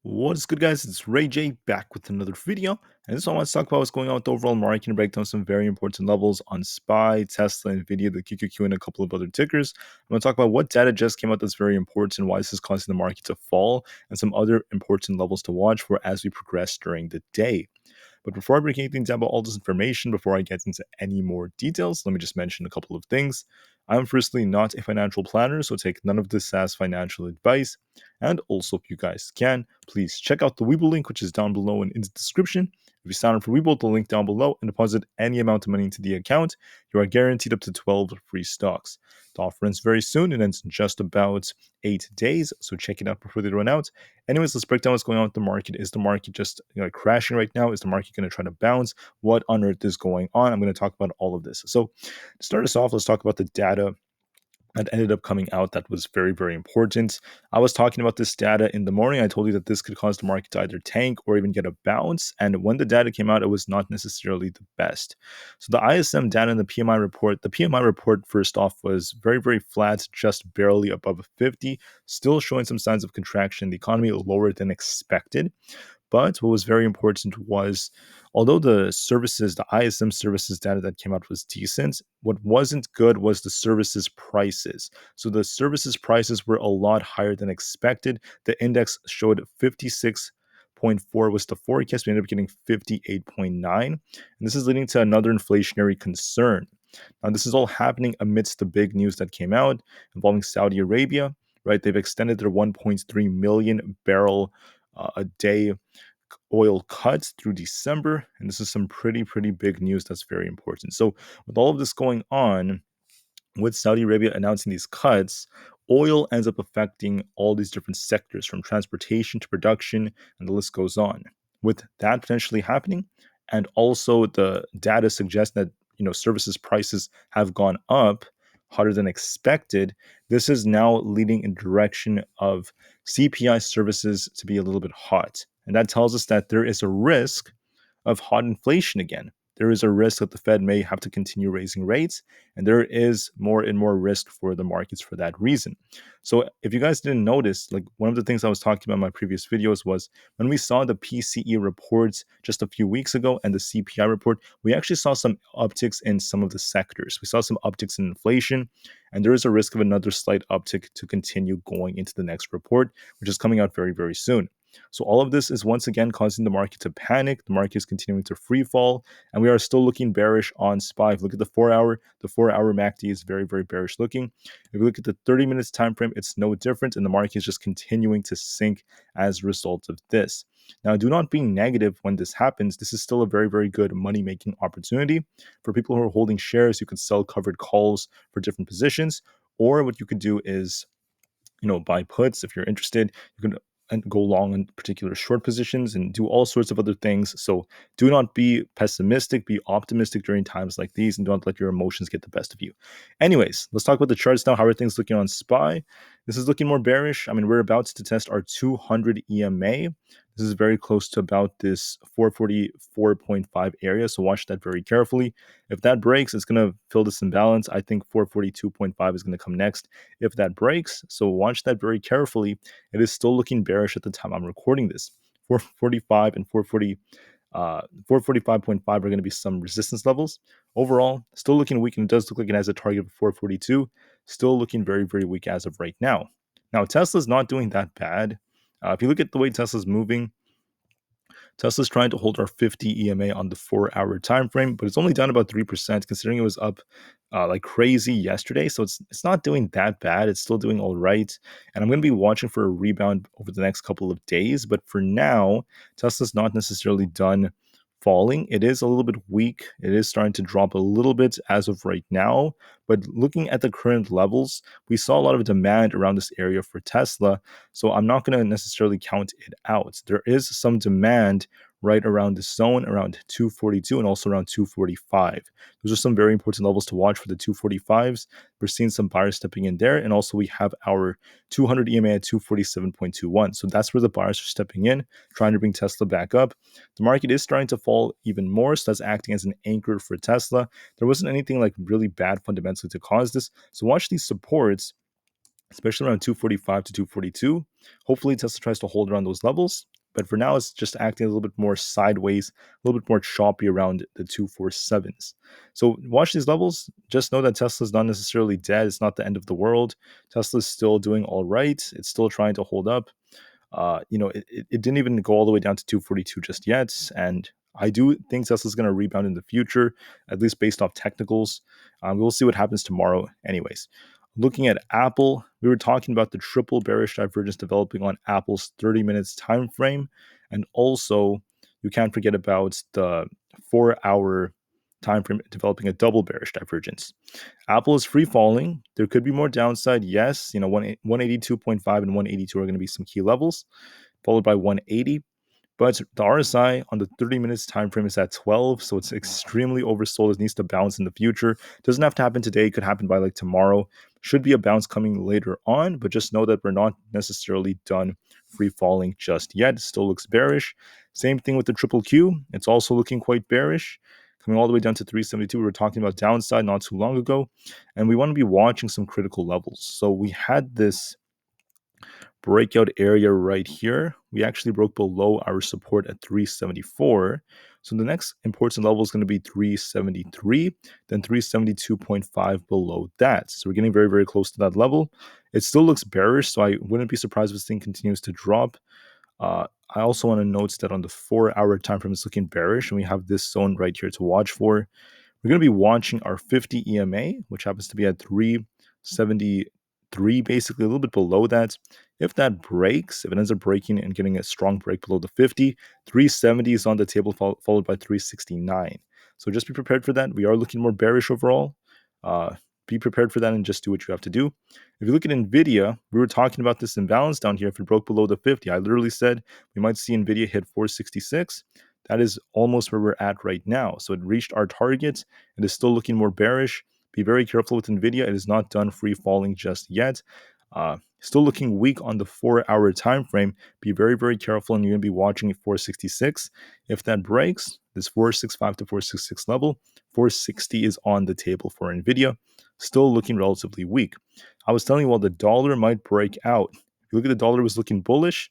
What's good, guys? It's Rey-Jay back with another video. And this one I want to talk about what's going on with the overall market and break down some very important levels on SPY, Tesla, Nvda, the QQQ, and a couple of other tickers. I'm going to talk about what data just came out that's very important, why this is causing the market to fall, and some other important levels to watch for as we progress during the day. But before I break anything down about all this information, before I get into any more details, let me just mention a couple of things. I'm firstly not a financial planner, so take none of this as financial advice. And also, if you guys can, please check out the Webull link, which is down below and in the description. If you sign up for Webull, the link down below, and deposit any amount of money into the account, you are guaranteed up to 12 free stocks. The offer ends very soon. It ends in just about 8 days, so check it out before they run out. Anyways, let's break down what's going on with the market. Is the market just crashing right now? Is the market going to try to bounce? What on earth is going on? I'm going to talk about all of this. So to start us off, let's talk about the data that ended up coming out that was very, very important. I was talking about this data in the morning. I told you that this could cause the market to either tank or even get a bounce. And when the data came out, it was not necessarily the best. So the ISM data and the PMI report, first off, was very, very flat, just barely above 50, still showing some signs of contraction. The economy lower than expected. But what was very important was, although the ISM services data that came out was decent, what wasn't good was the services prices. So the services prices were a lot higher than expected. The index showed 56.4 was the forecast. We ended up getting 58.9. And this is leading to another inflationary concern. Now, this is all happening amidst the big news that came out involving Saudi Arabia, right? They've extended their 1.3 million barrel a day oil cuts through December. And this is some pretty big news that's very important. So with all of this going on, with Saudi Arabia announcing these cuts, oil ends up affecting all these different sectors from transportation to production, and the list goes on. With that potentially happening, and also the data suggests that services prices have gone up hotter than expected, this is now leading in direction of CPI services to be a little bit hot. And that tells us that there is a risk of hot inflation again. There is a risk that the Fed may have to continue raising rates, and there is more and more risk for the markets for that reason. So if you guys didn't notice, like one of the things I was talking about in my previous videos was when we saw the PCE reports just a few weeks ago and the CPI report, we actually saw some upticks in some of the sectors. We saw some upticks in inflation, and there is a risk of another slight uptick to continue going into the next report, which is coming out very, very soon. So all of this is once again causing the market to panic. The market is continuing to free fall, and we are still looking bearish on SPY. If you look at the 4-hour MACD is very, very bearish looking. If you look at the 30 minutes time frame, it's no different, and the market is just continuing to sink as a result of this. Now, do not be negative when this happens. This is still a very, very good money-making opportunity. For people who are holding shares, you could sell covered calls for different positions, or what you could do is buy puts if you're interested. You can and go long in particular short positions and do all sorts of other things. So do not be pessimistic, be optimistic during times like these, and don't let your emotions get the best of you. Anyways, let's talk about the charts now. How are things looking on SPY? This is looking more bearish. I mean, we're about to test our 200 EMA. This is very close to about this 444.5 area, so watch that very carefully. If that breaks, it's going to fill this imbalance. I think 442.5 is going to come next if that breaks, so watch that very carefully. It is still looking bearish at the time I'm recording this. 445 and 445.5 are going to be some resistance levels. Overall, still looking weak, and it does look like it has a target of 442. Still looking very, very weak as of right now. Now, Tesla's not doing that bad. If you look at the way Tesla's moving, Tesla's trying to hold our 50 EMA on the 4-hour time frame, but it's only down about 3%, considering it was up like crazy yesterday. So it's not doing that bad. It's still doing all right. And I'm going to be watching for a rebound over the next couple of days. But for now, Tesla's not necessarily done falling. It is a little bit weak. It is starting to drop a little bit as of right now. But looking at the current levels, we saw a lot of demand around this area for Tesla. So I'm not going to necessarily count it out. There is some demand right around the zone, around 242 and also around 245. Those are some very important levels to watch for the 245s. We're seeing some buyers stepping in there. And also we have our 200 EMA at 247.21. So that's where the buyers are stepping in, trying to bring Tesla back up. The market is starting to fall even more, so that's acting as an anchor for Tesla. There wasn't anything like really bad fundamentally to cause this. So watch these supports, especially around 245 to 242. Hopefully Tesla tries to hold around those levels. But for now, it's just acting a little bit more sideways, a little bit more choppy around the 247s. So watch these levels. Just know that Tesla's not necessarily dead. It's not the end of the world. Tesla's still doing all right. It's still trying to hold up. It didn't even go all the way down to 242 just yet. And I do think Tesla's going to rebound in the future, at least based off technicals. We'll see what happens tomorrow, anyways. Looking at Aapl, we were talking about the triple bearish divergence developing on Apple's 30 minutes time frame. And also, you can't forget about the 4-hour time frame developing a double bearish divergence. Aapl is free falling. There could be more downside. Yes, 182.5 and 182 are going to be some key levels, followed by 180. But the RSI on the 30 minutes time frame is at 12, so it's extremely oversold. It needs to bounce in the future. Doesn't have to happen today. It could happen by like tomorrow. Should be a bounce coming later on, but just know that we're not necessarily done free falling just yet. It still looks bearish. Same thing with the triple Q. It's also looking quite bearish. Coming all the way down to 372. We were talking about downside not too long ago, and we want to be watching some critical levels. So we had this breakout area right here. We actually broke below our support at 374. So the next important level is going to be 373, then 372.5 below that. So we're getting very, very close to that level. It still looks bearish, so I wouldn't be surprised if this thing continues to drop. I also want to note that on the 4-hour time frame, it's looking bearish, and we have this zone right here to watch for. We're going to be watching our 50 EMA, which happens to be at 373, basically a little bit below that. If that breaks, if it ends up breaking and getting a strong break below the 50, 370 is on the table, followed by 369. So just be prepared for that. We are looking more bearish overall. Be prepared for that and just do what you have to do. If you look at Nvda, we were talking about this imbalance down here. If it broke below the 50, I literally said we might see Nvda hit 466. That is almost where we're at right now. So it reached our target. It is still looking more bearish. Be very careful with Nvda. It is not done free falling just yet. Still looking weak on the 4-hour time frame. Be very, very careful, and you're going to be watching 466. If that breaks, this 465 to 466 level, 460 is on the table for Nvidia. Still looking relatively weak. I was telling you, well, the dollar might break out. If you look at the dollar, it was looking bullish.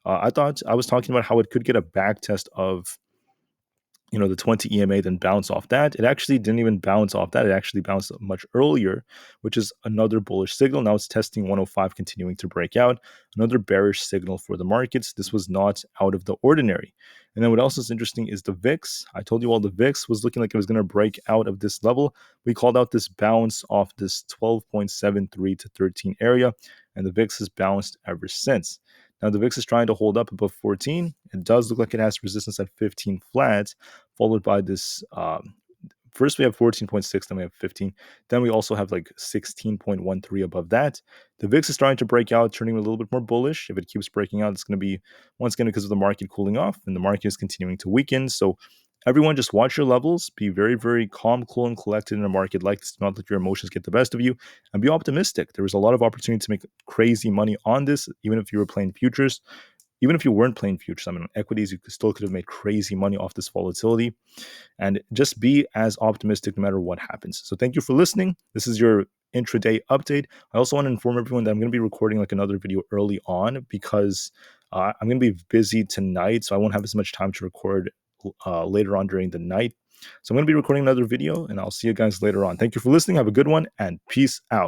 I thought I was talking about how it could get a back test of the 20 EMA, then bounce off that. It actually didn't even bounce off that. It actually bounced much earlier, which is another bullish signal. Now it's testing 105, continuing to break out. Another bearish signal for the markets. This was not out of the ordinary. And then what else is interesting is the VIX. I told you all the VIX was looking like it was going to break out of this level. We called out this bounce off this 12.73 to 13 area, and the VIX has bounced ever since. Now, the VIX is trying to hold up above 14. It does look like it has resistance at 15 flat, followed by this. First, we have 14.6, then we have 15. Then we also have like 16.13 above that. The VIX is starting to break out, turning a little bit more bullish. If it keeps breaking out, it's going to be, once again, because of the market cooling off, and the market is continuing to weaken. So everyone, just watch your levels. Be very, very calm, cool, and collected in a market like this. Do not let your emotions get the best of you, and be optimistic. There was a lot of opportunity to make crazy money on this, even if you were playing futures. Even if you weren't playing futures, on equities, you still could have made crazy money off this volatility. And just be as optimistic no matter what happens. So thank you for listening. This is your intraday update. I also want to inform everyone that I'm going to be recording like another video early on because I'm going to be busy tonight, so I won't have as much time to record later on during the night. So I'm going to be recording another video, and I'll see you guys later on. Thank you for listening. Have a good one, and peace out.